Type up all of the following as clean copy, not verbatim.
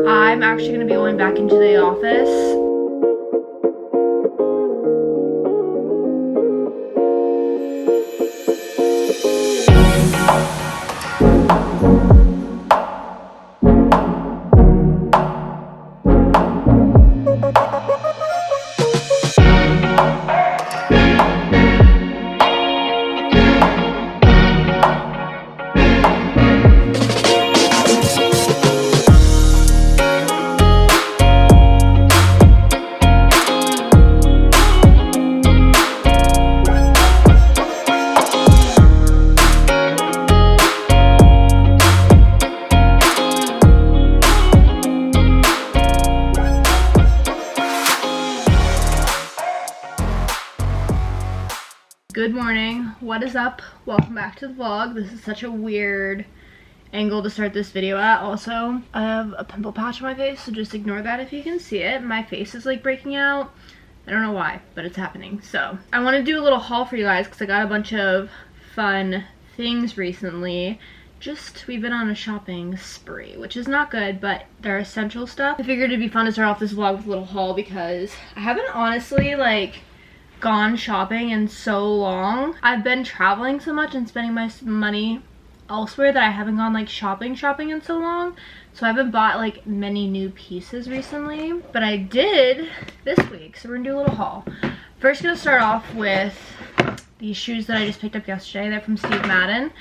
I'm actually going to be going back into the office. Good morning, what is up? Welcome back to the vlog. This is such a weird angle to start this video at. Also, I have a pimple patch on my face, so just ignore that if you can see it. My face is like breaking out. I don't know why, but it's happening. So I want to do a little haul for you guys because I got a bunch of fun things recently. We've been on a shopping spree, which is not good, but they're essential stuff. I figured it'd be fun to start off this vlog with a little haul because I haven't honestly gone shopping in so long. I've been traveling so much and spending my money elsewhere that I haven't gone shopping in so long. So I haven't bought many new pieces recently, but I did this week. So we're gonna do a little haul. First, gonna start off with these shoes that I just picked up yesterday. They're from Steve Madden.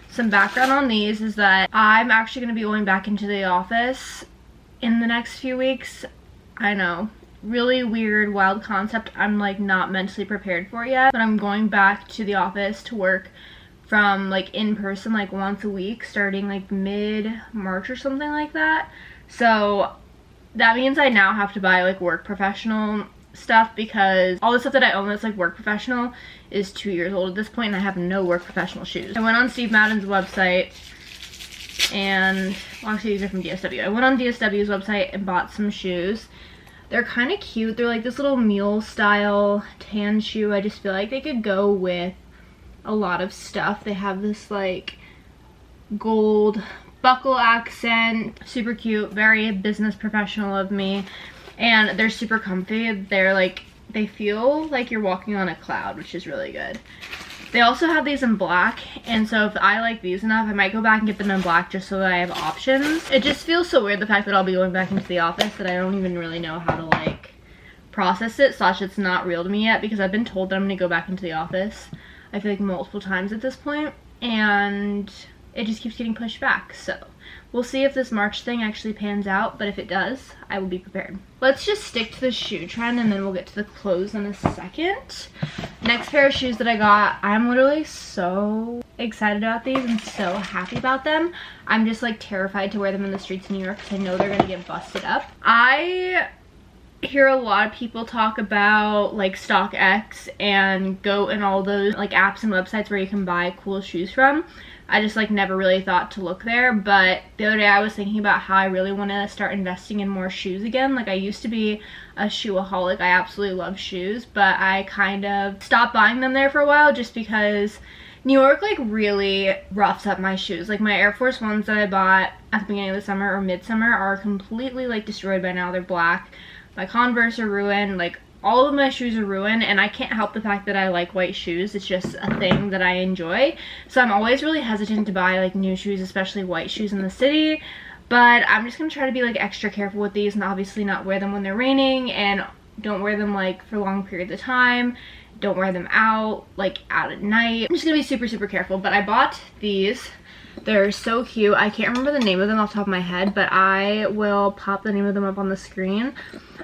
Some background on these is that I'm actually gonna be going back into the office in the next few weeks. I know, really weird, wild concept. I'm not mentally prepared for it yet, but I'm going back to the office to work from in person once a week starting mid-March or something like that. So that means I now have to buy work professional stuff because all the stuff that I own that's work professional is 2 years old at this point, and I have no work professional shoes. I went on Steve Madden's website and, well, actually these are from DSW. I went on DSW's website and bought some shoes. They're kind of cute. They're this little mule style tan shoe. I just feel like they could go with a lot of stuff. They have this gold buckle accent. Super cute. Very business professional of me. And they're super comfy. They're they feel like you're walking on a cloud, which is really good. They also have these in black, and so if I like these enough, I might go back and get them in black just so that I have options. It just feels so weird, the fact that I'll be going back into the office, that I don't even really know how to process it, / it's not real to me yet, because I've been told that I'm gonna go back into the office, I feel multiple times at this point, and it just keeps getting pushed back. So we'll see if this March thing actually pans out, but if it does, I will be prepared. Let's just stick to the shoe trend and then we'll get to the clothes in a second. Next pair of shoes that I got, I'm literally so excited about these and so happy about them. I'm just terrified to wear them in the streets of New York because I know they're gonna get busted up. I hear a lot of people talk about StockX and Goat and all those apps and websites where you can buy cool shoes from. I just never really thought to look there, but the other day I was thinking about how I really want to start investing in more shoes again. I used to be a shoeaholic. I absolutely love shoes, but I kind of stopped buying them there for a while just because New York really roughs up my shoes. My Air Force Ones that I bought at the beginning of the summer or midsummer are completely destroyed by now. They're black. My Converse are ruined. All of my shoes are ruined, and I can't help the fact that I like white shoes. It's just a thing that I enjoy. So I'm always really hesitant to buy new shoes, especially white shoes in the city. But I'm just gonna try to be extra careful with these and obviously not wear them when they're raining, and don't wear them for long periods of time. Don't wear them out out at night. I'm just gonna be super, super careful. But I bought these. They're so cute. I can't remember the name of them off the top of my head, but I will pop the name of them up on the screen.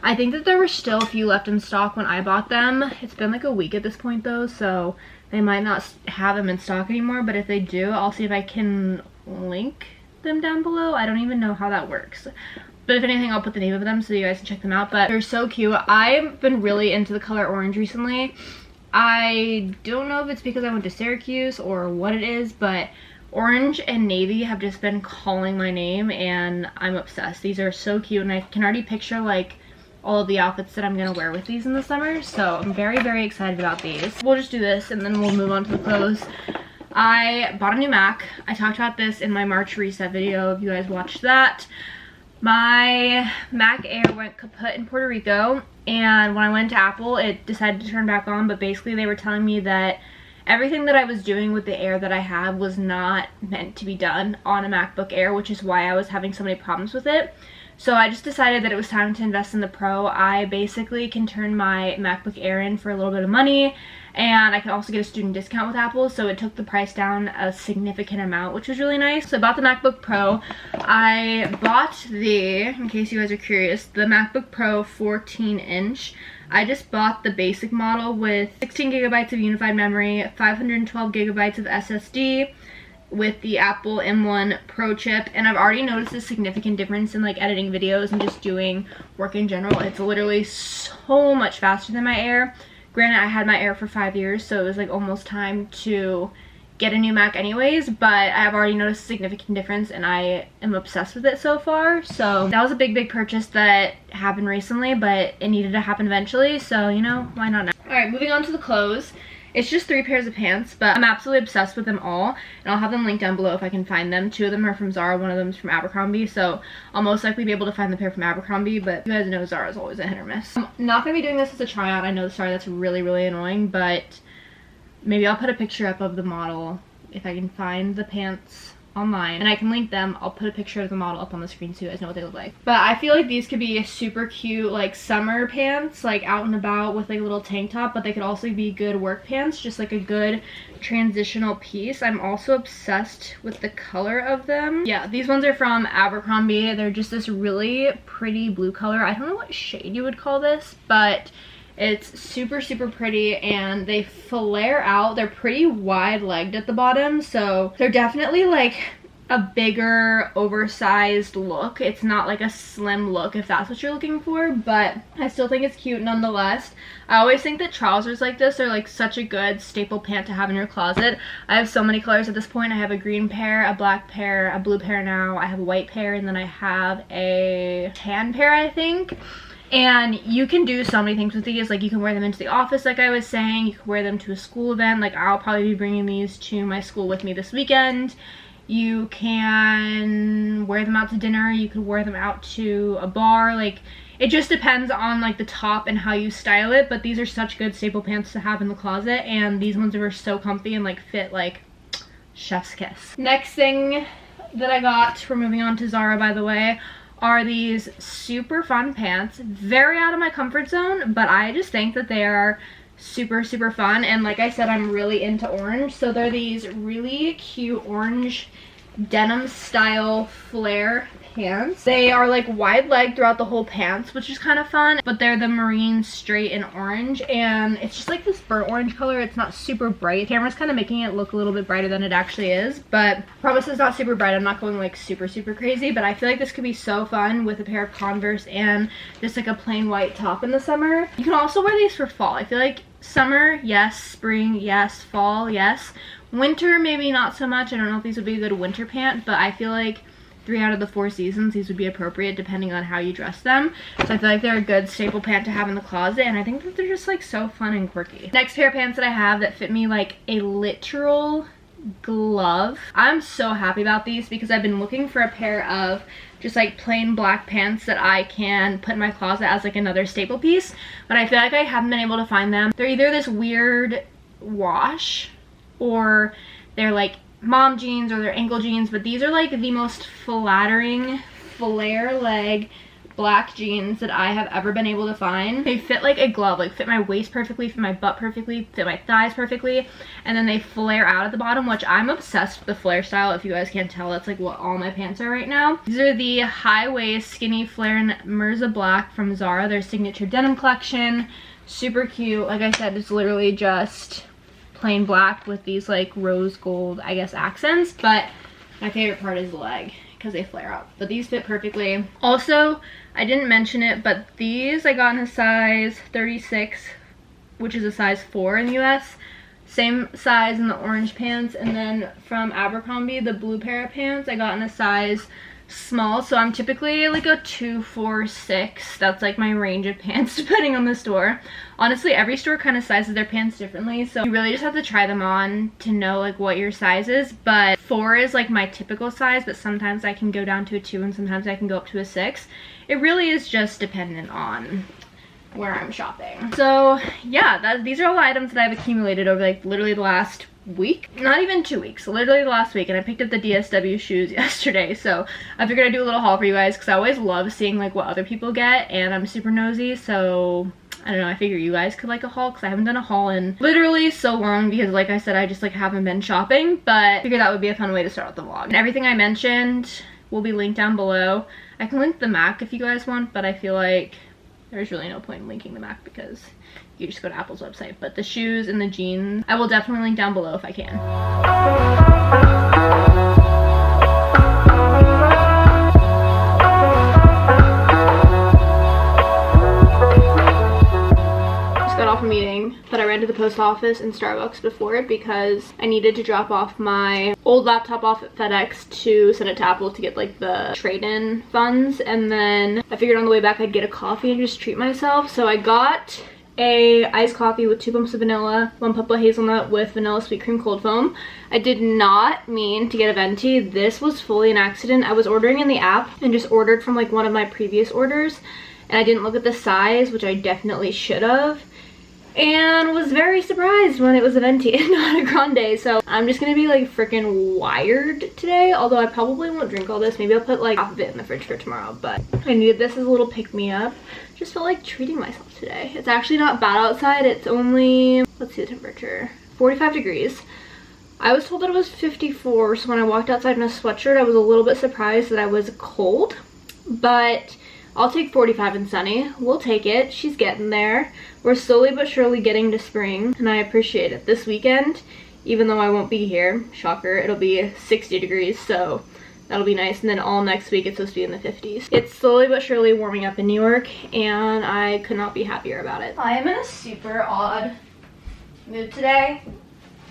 I think that there were still a few left in stock when I bought them. It's been a week at this point though, so they might not have them in stock anymore, but if they do, I'll see if I can link them down below. I don't even know how that works. But if anything, I'll put the name of them so you guys can check them out. But they're so cute. I've been really into the color orange recently. I don't know if it's because I went to Syracuse or what it is, but orange and navy have just been calling my name and I'm obsessed. These are so cute and I can already picture all of the outfits that I'm gonna wear with these in the summer, so I'm very, very excited about these. We'll just do this and then we'll move on to the clothes. I bought a new Mac. I talked about this in my March reset video if you guys watched that. My Mac Air went kaput in Puerto Rico, and when I went to Apple, it decided to turn back on, but basically they were telling me that everything that I was doing with the Air that I have was not meant to be done on a MacBook Air, which is why I was having so many problems with it. So I just decided that it was time to invest in the Pro. I basically can turn my MacBook Air in for a little bit of money, and I can also get a student discount with Apple, so it took the price down a significant amount, which was really nice. So I bought the MacBook Pro. I bought in case you guys are curious, the MacBook Pro 14-inch. I just bought the basic model with 16 gigabytes of unified memory, 512 gigabytes of SSD, with the Apple M1 Pro chip, and I've already noticed a significant difference in like editing videos and just doing work in general. It's literally so much faster than my Air. Granted, I had my Air for 5 years, so it was like almost time to get a new Mac anyways, but I've already noticed a significant difference and I am obsessed with it so far. So that was a big purchase that happened recently, but it needed to happen eventually, so you know, why not now? Alright, moving on to the clothes. It's just 3 pairs of pants, but I'm absolutely obsessed with them all, and I'll have them linked down below if I can find them. 2 of them are from Zara, 1 of them is from Abercrombie, so I'll most likely be able to find the pair from Abercrombie, but you guys know Zara is always a hit or miss. I'm not going to be doing this as a try-on. I know, sorry, that's really annoying, but maybe I'll put a picture up of the model if I can find the pants online, and I can link them. I'll put a picture of the model up on the screen so you guys know what they look like. But I feel like these could be a super cute like summer pants, like out and about with like a little tank top, but they could also be good work pants, just like a good transitional piece. I'm also obsessed with the color of them. Yeah, these ones are from Abercrombie. They're just this really pretty blue color. I don't know what shade you would call this, but it's super pretty, and they flare out. They're pretty wide legged at the bottom, so they're definitely like a bigger oversized look. It's not like a slim look if that's what you're looking for, but I still think it's cute nonetheless. I always think that trousers like this are like such a good staple pant to have in your closet. I have so many colors at this point. I have a green pair, a black pair, a blue pair now, I have a white pair, and then I have a tan pair, I think. And you can do so many things with these. Like you can wear them into the office like I was saying. You can wear them to a school event. Like I'll probably be bringing these to my school with me this weekend. You can wear them out to dinner. You could wear them out to a bar. Like it just depends on like the top and how you style it. But these are such good staple pants to have in the closet. And these ones are so comfy and like fit like chef's kiss. Next thing that I got, we're moving on to Zara by the way, are these super fun pants. Very out of my comfort zone, but I just think that they are super fun. And like I said, I'm really into orange, so they're these really cute orange denim style flare pants. They are like wide leg throughout the whole pants, which is kind of fun, but they're the marine straight and orange, and it's just like this burnt orange color. It's not super bright. The camera's kind of making it look a little bit brighter than it actually is, but I promise it's not super bright. I'm not going like super crazy, but I feel like this could be so fun with a pair of Converse and just like a plain white top in the summer. You can also wear these for fall. I feel like summer, yes. Spring, yes. Fall, yes. Winter, maybe not so much. I don't know if these would be a good winter pant, but I feel like 3 out of the 4 seasons these would be appropriate depending on how you dress them. So I feel like they're a good staple pant to have in the closet, and I think that they're just like so fun and quirky. Next pair of pants that I have that fit me like a literal glove. I'm so happy about these because I've been looking for a pair of just like plain black pants that I can put in my closet as like another staple piece, but I feel like I haven't been able to find them. They're either this weird wash or they're like mom jeans or they're ankle jeans, but these are like the most flattering flare leg black jeans that I have ever been able to find. They fit like a glove, like fit my waist perfectly, fit my butt perfectly, fit my thighs perfectly, and then they flare out at the bottom, which I'm obsessed with the flare style. If you guys can't tell, that's like what all my pants are right now. These are the high waist skinny flare in Mirza Black from Zara, their signature denim collection. Super cute. Like I said, it's literally just plain black with these like rose gold, I guess, accents, but my favorite part is the leg because they flare out. But these fit perfectly. Also, I didn't mention it, but these I got in a size 36, which is a size 4 in the US. Same size in the orange pants, and then from Abercrombie, the blue pair of pants I got in a size small, so I'm typically like a 2, 4, 6. That's like my range of pants depending on the store. Honestly, every store kind of sizes their pants differently, so you really just have to try them on to know like what your size is. But 4 is like my typical size, but sometimes I can go down to a 2 and sometimes I can go up to a 6. It really is just dependent on where I'm shopping. So yeah, these are all the items that I've accumulated over like literally the last week, not even 2 weeks, literally the last week. And I picked up the DSW shoes yesterday, so I figured I'd do a little haul for you guys because I always love seeing like what other people get, and I'm super nosy, so I don't know, I figure you guys could like a haul because I haven't done a haul in literally so long because like I said, I just like haven't been shopping, but I figured that would be a fun way to start out the vlog. And everything I mentioned will be linked down below. I can link the MAC if you guys want, but I feel like there's really no point in linking the MAC because you just go to Apple's website. But the shoes and the jeans, I will definitely link down below if I can. Meeting, but I ran to the post office and Starbucks before it because I needed to drop off my old laptop off at FedEx to send it to Apple to get like the trade-in funds, and then I figured on the way back I'd get a coffee and just treat myself. So I got a iced coffee with 2 pumps of vanilla, 1 pump of hazelnut with vanilla sweet cream cold foam. I did not mean to get a venti. This was fully an accident. I was ordering in the app and just ordered from like one of my previous orders, and I didn't look at the size, which I definitely should have, and was very surprised when it was a venti and not a grande. So I'm just gonna be like freaking wired today, although I probably won't drink all this. Maybe I'll put like half of it in the fridge for tomorrow, but I needed this as a little pick-me-up. Just felt like treating myself today. It's actually not bad outside. It's only, let's see the temperature, 45 degrees. I was told that it was 54, so when I walked outside in a sweatshirt I was a little bit surprised that I was cold, but I'll take 45 and sunny. We'll take it. She's getting there. We're slowly but surely getting to spring, and I appreciate it. This weekend, even though I won't be here, shocker, it'll be 60 degrees, so that'll be nice. And then all next week it's supposed to be in the 50s. It's slowly but surely warming up in New York, and I could not be happier about it. I am in a super odd mood today,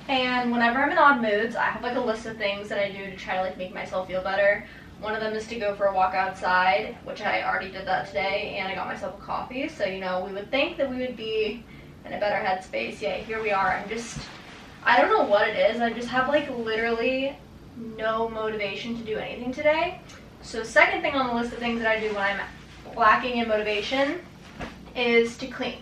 and whenever I'm in odd moods, I have like a list of things that I do to try to like make myself feel better. One of them is to go for a walk outside, which I already did that today, and I got myself a coffee. So, you know, we would think that we would be in a better headspace. Yeah, here we are. I don't know what it is. I just have like literally no motivation to do anything today. So second thing on the list of things that I do when I'm lacking in motivation is to clean.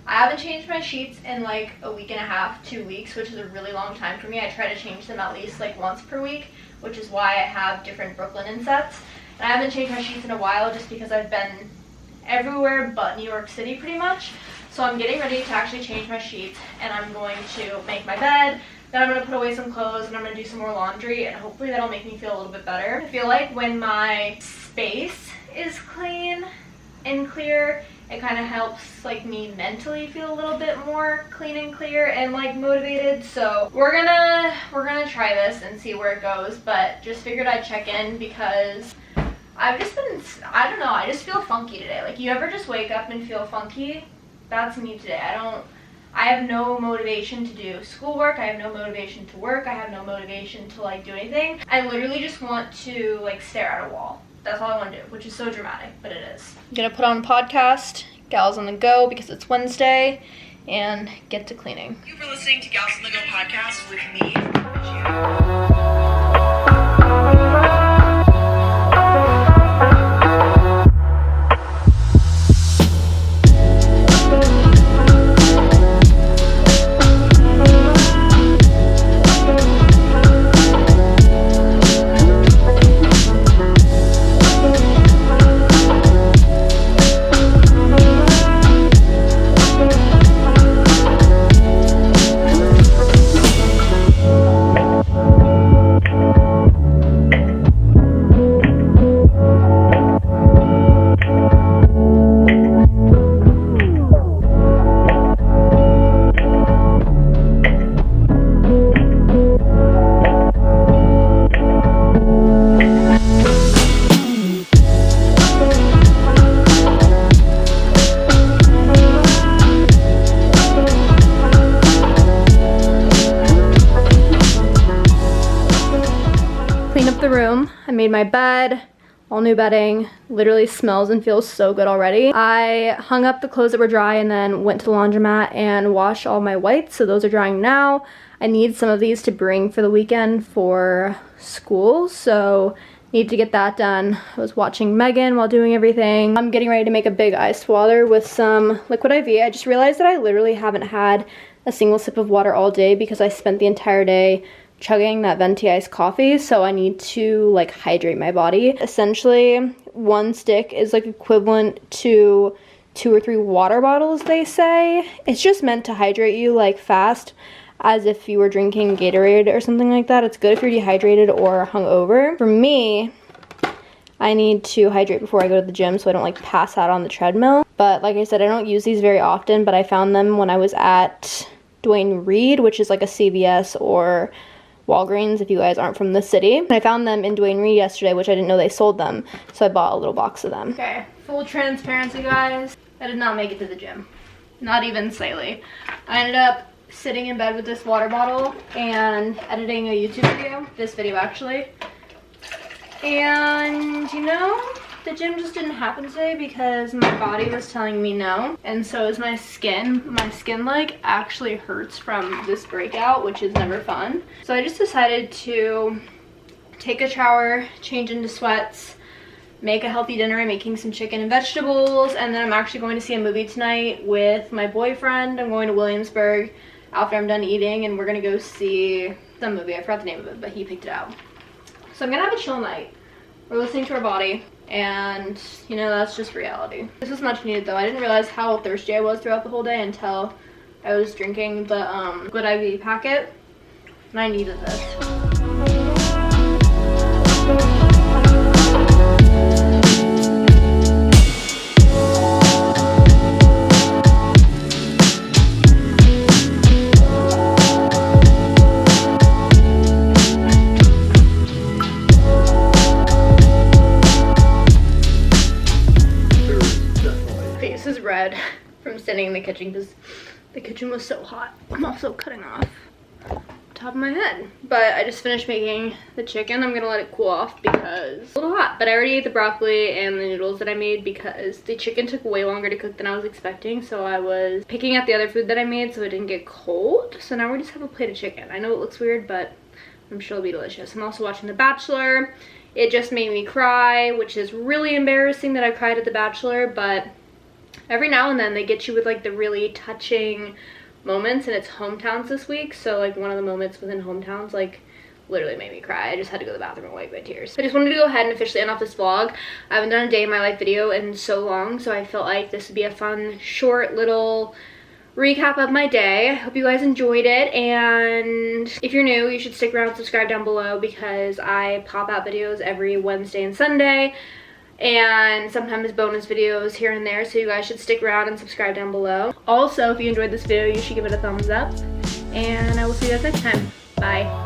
I haven't changed my sheets in like a week and a half, 2 weeks, which is a really long time for me. I try to change them at least like once per week, which is why I have different Brooklyn sets. And I haven't changed my sheets in a while just because I've been everywhere but New York City pretty much. So I'm getting ready to actually change my sheets, and I'm going to make my bed, then I'm going to put away some clothes, and I'm going to do some more laundry, and hopefully that'll make me feel a little bit better. I feel like when my space is clean and clear, it kind of helps like me mentally feel a little bit more clean and clear and like motivated. So we're gonna try this and see where it goes, but just figured I'd check in because I've just been, I don't know, I just feel funky today. Like, you ever just wake up and feel funky? That's me today. I have no motivation to do schoolwork. I have no motivation to work. I have no motivation to like do anything. I literally just want to like stare at a wall. That's all I want to do, which is so dramatic, but it is. I'm gonna put on a podcast, Gals on the Go, because it's Wednesday, and get to cleaning. Thank you for listening to Gals on the Go podcast with me, Clean up the room. I made my bed, all new bedding, literally smells and feels so good already. I hung up the clothes that were dry and then went to the laundromat and washed all my whites, so those are drying now. I need some of these to bring for the weekend for school, so need to get that done. I was watching Megan while doing everything. I'm getting ready to make a big ice water with some liquid IV. I just realized that I literally haven't had a single sip of water all day because I spent the entire day chugging that venti iced coffee, so I need to like hydrate my body. Essentially, one stick is like equivalent to 2 or 3 water bottles, they say. It's just meant to hydrate you like fast, as if you were drinking Gatorade or something like that. It's good if you're dehydrated or hungover. For me, I need to hydrate before I go to the gym so I don't like pass out on the treadmill. But like I said, I don't use these very often, but I found them when I was at Duane Reade, which is like a CVS or Walgreens if you guys aren't from the city. And I found them in Duane Reade yesterday, which I didn't know they sold them, so I bought a little box of them. Okay, full transparency, guys. I did not make it to the gym. Not even slightly. I ended up sitting in bed with this water bottle and editing a YouTube video, this video actually. And you know, the gym just didn't happen today because my body was telling me no, and so is my skin. My skin like actually hurts from this breakout, which is never fun. So I just decided to take a shower, change into sweats, make a healthy dinner. I'm making some chicken and vegetables, and then I'm actually going to see a movie tonight with my boyfriend. I'm going to Williamsburg after I'm done eating, and we're gonna go see the movie. I forgot the name of it, but he picked it out. So I'm gonna have a chill night. We're listening to our body, and you know, that's just reality. This was much needed though. I didn't realize how thirsty I was throughout the whole day until I was drinking the liquid IV packet, and I needed this. Red from sitting in the kitchen because the kitchen was so hot. I'm also cutting off the top of my head. But I just finished making the chicken. I'm gonna let it cool off because it's a little hot. But I already ate the broccoli and the noodles that I made because the chicken took way longer to cook than I was expecting. So I was picking at the other food that I made so it didn't get cold. So now we just have a plate of chicken. I know it looks weird, but I'm sure it'll be delicious. I'm also watching The Bachelor. It just made me cry, which is really embarrassing that I cried at The Bachelor, but every now and then they get you with like the really touching moments, and it's hometowns this week, so like one of the moments within hometowns like literally made me cry. I just had to go to the bathroom and wipe my tears. I just wanted to go ahead and officially end off this vlog. I haven't done a day in my life video in so long, so I felt like this would be a fun short little recap of my day. I hope you guys enjoyed it, and if you're new, you should stick around and subscribe down below because I pop out videos every Wednesday and Sunday, and sometimes bonus videos here and there, so you guys should stick around and subscribe down below. Also, if you enjoyed this video, you should give it a thumbs up, and I will see you guys next time. Bye.